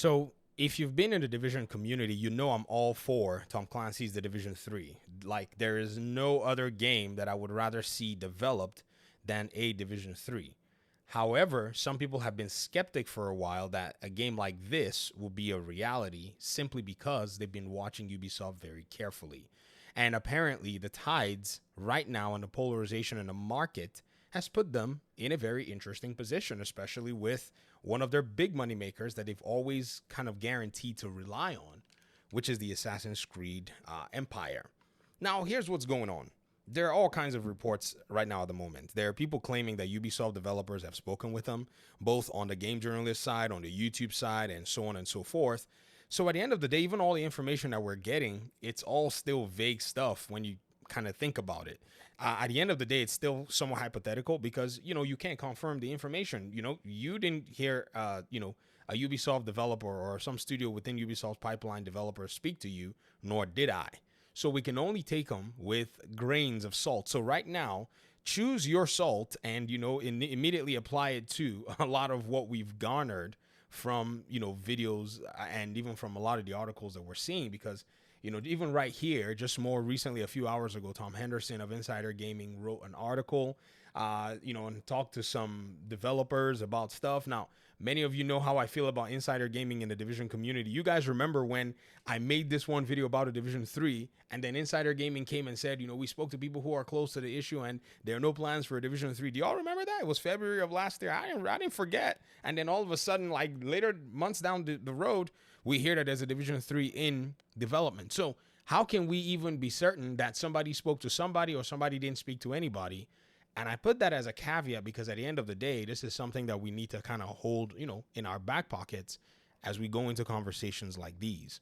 So if you've been in the Division community, you know I'm all for Tom Clancy's The Division 3. Like there is no other game that I would rather see developed than a Division 3. However, some people have been skeptic for a while that a game like this will be a reality simply because they've been watching Ubisoft very carefully. And apparently, the tides right now and the polarization in the market has put them in a very interesting position, especially with one of their big money makers that they've always kind of guaranteed to rely on, which is the Assassin's Creed Empire. Now, here's what's going on. There are all kinds of reports right now at the moment. There are people claiming that Ubisoft developers have spoken with them, both on the game journalist side, on the YouTube side, and so on and so forth. So at the end of the day, even all the information that we're getting, it's all still vague stuff when you kind of think about it. At the end of the day, it's still somewhat hypothetical because, you can't confirm the information. You didn't hear, a Ubisoft developer or some studio within Ubisoft's pipeline developer speak to you, nor did I. So we can only take them with grains of salt. So right now, choose your salt and, immediately apply it to a lot of what we've garnered from, videos and even from a lot of the articles that we're seeing because, even right here, just more recently, a few hours ago, Tom Henderson of Insider Gaming wrote an article, and talked to some developers about stuff. Now, many of you know how I feel about Insider Gaming in the Division community. You guys remember when I made this one video about a Division 3, and then Insider Gaming came and said, we spoke to people who are close to the issue, and there are no plans for a Division 3. Do y'all remember that? It was February of last year. I didn't forget. And then all of a sudden, like later months down the road, we hear that there's a Division 3 in development. So how can we even be certain that somebody spoke to somebody or somebody didn't speak to anybody? And I put that as a caveat because at the end of the day, this is something that we need to kind of hold, in our back pockets as we go into conversations like these.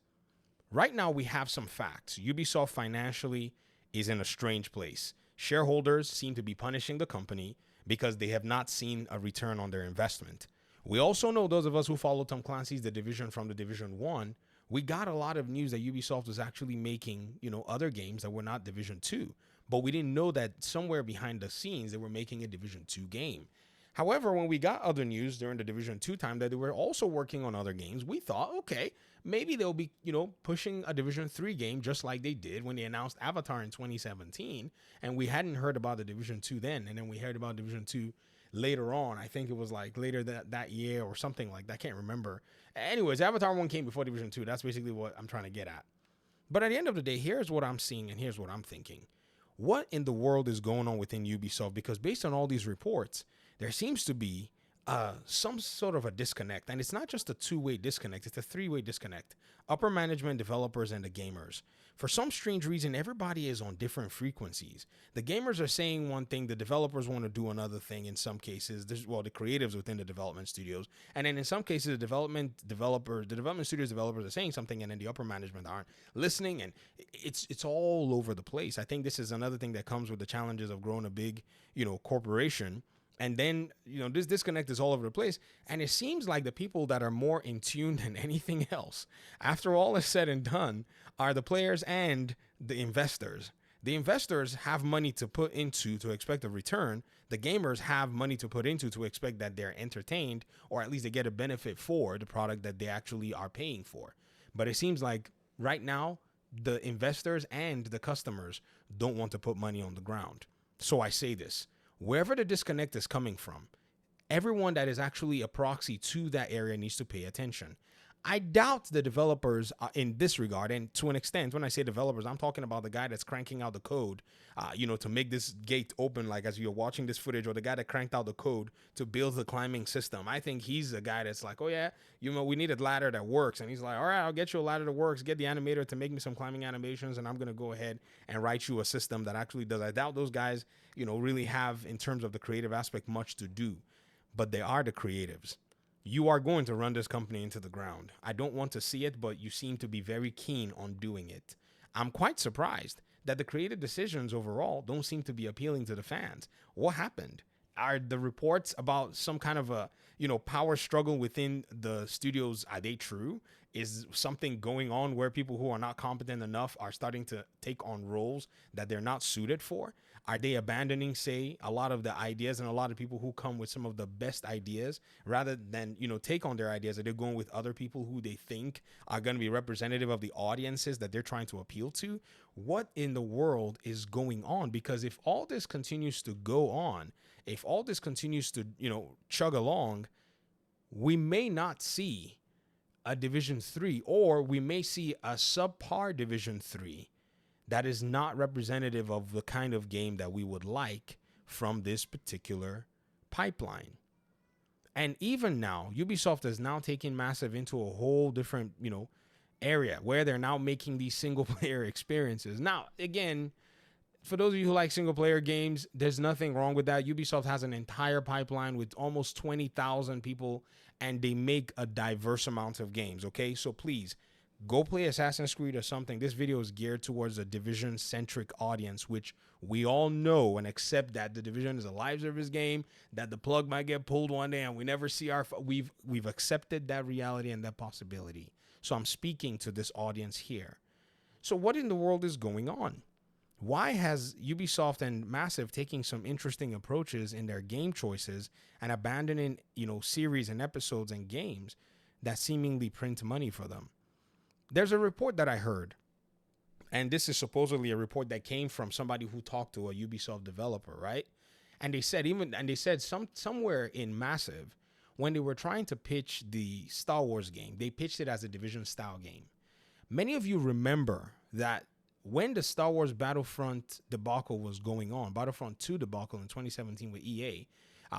Right now, we have some facts. Ubisoft financially is in a strange place. Shareholders seem to be punishing the company because they have not seen a return on their investment. We also know, those of us who follow Tom Clancy's The Division from the Division 1, we got a lot of news that Ubisoft was actually making, other games that were not Division 2. But we didn't know that somewhere behind the scenes, they were making a Division 2 game. However, when we got other news during the Division 2 time that they were also working on other games, we thought, okay, maybe they'll be, pushing a Division 3 game just like they did when they announced Avatar in 2017. And we hadn't heard about the Division 2 then. And then we heard about Division 2 later on. I think it was like later that year or something like that. I can't remember. Anyways, Avatar 1 came before Division 2. That's basically what I'm trying to get at. But at the end of the day, here's what I'm seeing and here's what I'm thinking. What in the world is going on within Ubisoft? Because based on all these reports, there seems to be some sort of a disconnect. And it's not just a two-way disconnect. It's a three-way disconnect. Upper management, developers, and the gamers. For some strange reason, everybody is on different frequencies. The gamers are saying one thing. The developers want to do another thing in some cases. The creatives within the development studios. And then in some cases, the development studios developers are saying something, and then the upper management aren't listening. And it's all over the place. I think this is another thing that comes with the challenges of growing a big, corporation. And then, this disconnect is all over the place. And it seems like the people that are more in tune than anything else, after all is said and done, are the players and the investors. The investors have money to put into to expect a return. The gamers have money to put into to expect that they're entertained, or at least they get a benefit for the product that they actually are paying for. But it seems like right now, the investors and the customers don't want to put money on the ground. So I say this. Wherever the disconnect is coming from, everyone that is actually a proxy to that area needs to pay attention. I doubt the developers in this regard, and to an extent, when I say developers, I'm talking about the guy that's cranking out the code, to make this gate open, like as you're watching this footage, or the guy that cranked out the code to build the climbing system. I think he's the guy that's like, oh yeah, we need a ladder that works. And he's like, all right, I'll get you a ladder that works, get the animator to make me some climbing animations, and I'm going to go ahead and write you a system that actually does. I doubt those guys, really have, in terms of the creative aspect, much to do. But they are the creatives. You are going to run this company into the ground. I don't want to see it, but you seem to be very keen on doing it. I'm quite surprised that the creative decisions overall don't seem to be appealing to the fans. What happened? Are the reports about some kind of a, power struggle within the studios, are they true? Is something going on where people who are not competent enough are starting to take on roles that they're not suited for? Are they abandoning, say, a lot of the ideas and a lot of people who come with some of the best ideas rather than, take on their ideas? Are they going with other people who they think are going to be representative of the audiences that they're trying to appeal to? What in the world is going on? Because if all this continues to go on, if all this continues to, chug along, we may not see a Division 3, or we may see a subpar Division 3 that is not representative of the kind of game that we would like from this particular pipeline. And even now, Ubisoft is now taking Massive into a whole different, area where they're now making these single player experiences. Now, again, for those of you who like single player games, there's nothing wrong with that. Ubisoft has an entire pipeline with almost 20,000 people, and they make a diverse amount of games. Okay, so please go play Assassin's Creed or something. This video is geared towards a Division centric audience, which we all know and accept that the Division is a live service game, that the plug might get pulled one day and we never see we've accepted that reality and that possibility. So I'm speaking to this audience here. So what in the world is going on? Why has Ubisoft and Massive taking some interesting approaches in their game choices and abandoning, series and episodes and games that seemingly print money for them? There's a report that I heard, and this is supposedly a report that came from somebody who talked to a Ubisoft developer, right? And they said somewhere in Massive, when they were trying to pitch the Star Wars game, they pitched it as a Division style game. Many of you remember that when the Star Wars Battlefront debacle was going on, Battlefront 2 debacle in 2017 with EA,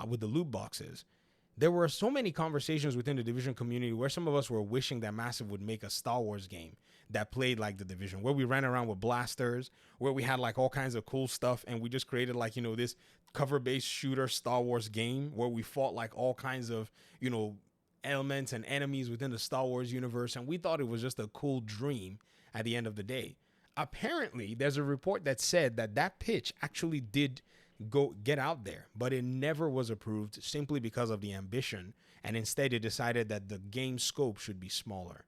with the loot boxes, there were so many conversations within the Division community where some of us were wishing that Massive would make a Star Wars game that played like the Division, where we ran around with blasters, where we had like all kinds of cool stuff, and we just created like, this cover-based shooter Star Wars game where we fought like all kinds of, elements and enemies within the Star Wars universe, and we thought it was just a cool dream at the end of the day. Apparently, there's a report that said that pitch actually did go get out there, but it never was approved simply because of the ambition, and instead it decided that the game scope should be smaller.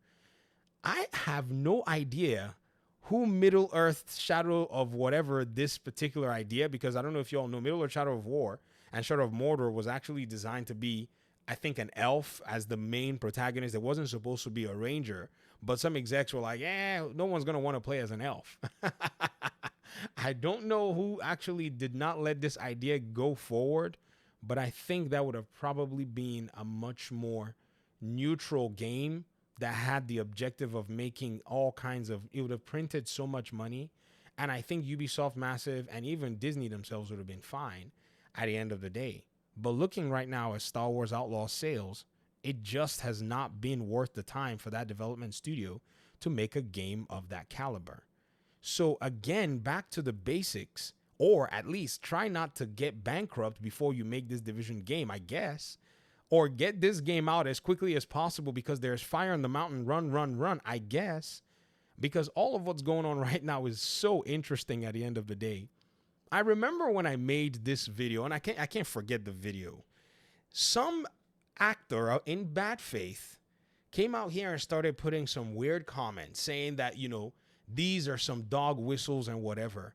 I have no idea who Middle Earth Shadow of whatever this particular idea, because I don't know if you all know, Middle Earth Shadow of War and Shadow of Mordor was actually designed to be, I think, an elf as the main protagonist. It wasn't supposed to be a ranger, but some execs were like, no one's going to want to play as an elf. I don't know who actually did not let this idea go forward, but I think that would have probably been a much more neutral game that had the objective of making all kinds of, it would have printed so much money. And I think Ubisoft, Massive, and even Disney themselves would have been fine at the end of the day. But looking right now at Star Wars Outlaw sales, it just has not been worth the time for that development studio to make a game of that caliber. So again, back to the basics, or at least try not to get bankrupt before you make this Division game, I guess, or get this game out as quickly as possible because there's fire on the mountain, run, I guess, because all of what's going on right now is so interesting at the end of the day. I remember when I made this video, and I can't forget the video. Some actor in bad faith came out here and started putting some weird comments saying that, these are some dog whistles and whatever.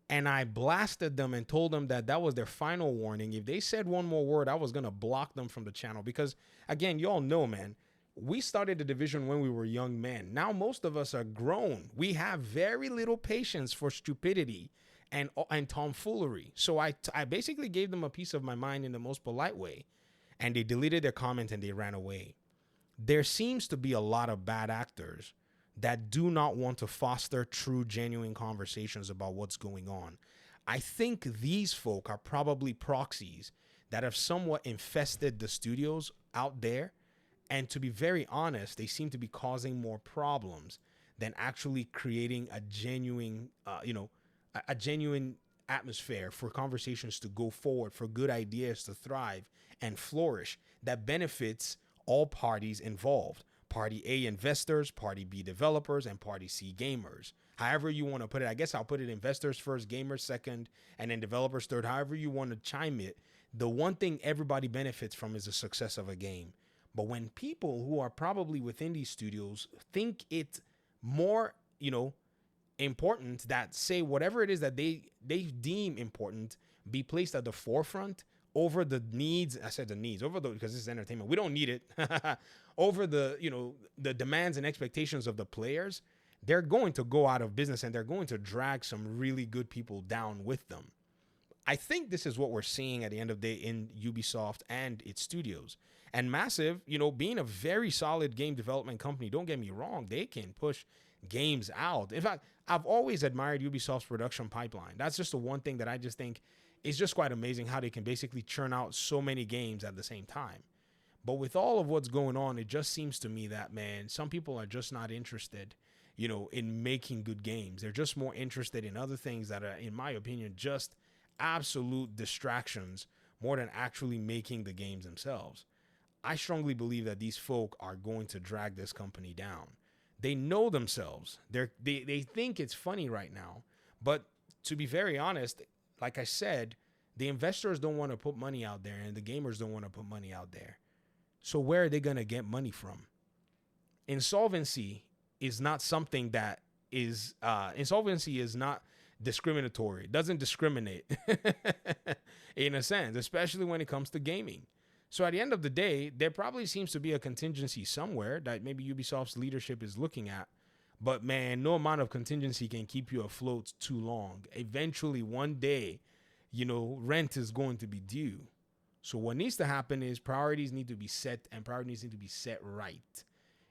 And I blasted them and told them that was their final warning. If they said one more word, I was going to block them from the channel. Because, again, y'all know, man, we started the Division when we were young men. Now most of us are grown. We have very little patience for stupidity and tomfoolery. So I basically gave them a piece of my mind in the most polite way. And they deleted their comment and they ran away. There seems to be a lot of bad actors that do not want to foster true, genuine conversations about what's going on. I think these folk are probably proxies that have somewhat infested the studios out there. And to be very honest, they seem to be causing more problems than actually creating a genuine, a genuine atmosphere for conversations to go forward, for good ideas to thrive and flourish that benefits all parties involved. Party A, investors; Party B, developers; and Party C, gamers. However you want to put it. I guess I'll put it investors first, gamers second, and then developers third. However you want to chime it. the one thing everybody benefits from is the success of a game. But when people who are probably within these studios think it more, important, that say whatever it is that they deem important be placed at the forefront over the needs. I said the needs over the, because this is entertainment. We don't need it. Over the, the demands and expectations of the players, they're going to go out of business and they're going to drag some really good people down with them. I think this is what we're seeing at the end of the day in Ubisoft and its studios. And Massive, being a very solid game development company, don't get me wrong, they can push games out. In fact, I've always admired Ubisoft's production pipeline. That's just the one thing that I just think is just quite amazing, how they can basically churn out so many games at the same time. But with all of what's going on, it just seems to me that, man, some people are just not interested, in making good games. They're just more interested in other things that are, in my opinion, just absolute distractions more than actually making the games themselves. I strongly believe that these folk are going to drag this company down. They know themselves. They think it's funny right now. But to be very honest, like I said, the investors don't want to put money out there and the gamers don't want to put money out there. So where are they going to get money from? Insolvency is not something that is, insolvency is not discriminatory. It doesn't discriminate in a sense, especially when it comes to gaming. So at the end of the day, there probably seems to be a contingency somewhere that maybe Ubisoft's leadership is looking at. But man, no amount of contingency can keep you afloat too long. Eventually, one day, rent is going to be due. So what needs to happen is priorities need to be set, and priorities need to be set right.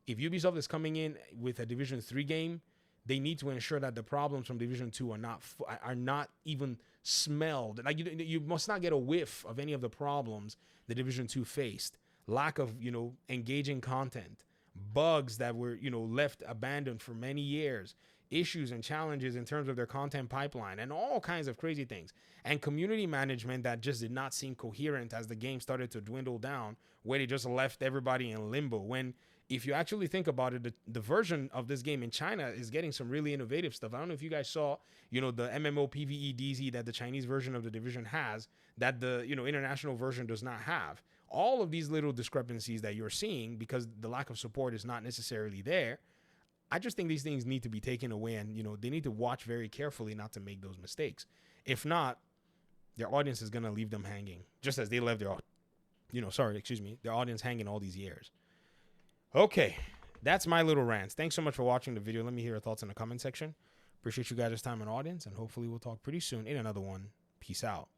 If Ubisoft is coming in with a Division 3 game, they need to ensure that the problems from Division 2 are not even smelled. Like you must not get a whiff of any of the problems the Division 2 faced. Lack of, engaging content, bugs that were, left abandoned for many years, issues and challenges in terms of their content pipeline, and all kinds of crazy things. And community management that just did not seem coherent as the game started to dwindle down, where they just left everybody in limbo. When, if you actually think about it, the version of this game in China is getting some really innovative stuff. I don't know if you guys saw, the MMO PvE DZ that the Chinese version of the Division has, that the, international version does not have. All of these little discrepancies that you're seeing because the lack of support is not necessarily there. I just think these things need to be taken away, and, they need to watch very carefully not to make those mistakes. If not, their audience is going to leave them hanging, just as they left their audience hanging all these years. Okay, that's my little rant. Thanks so much for watching the video. Let me hear your thoughts in the comment section. Appreciate you guys' time and audience, and hopefully we'll talk pretty soon in another one. Peace out.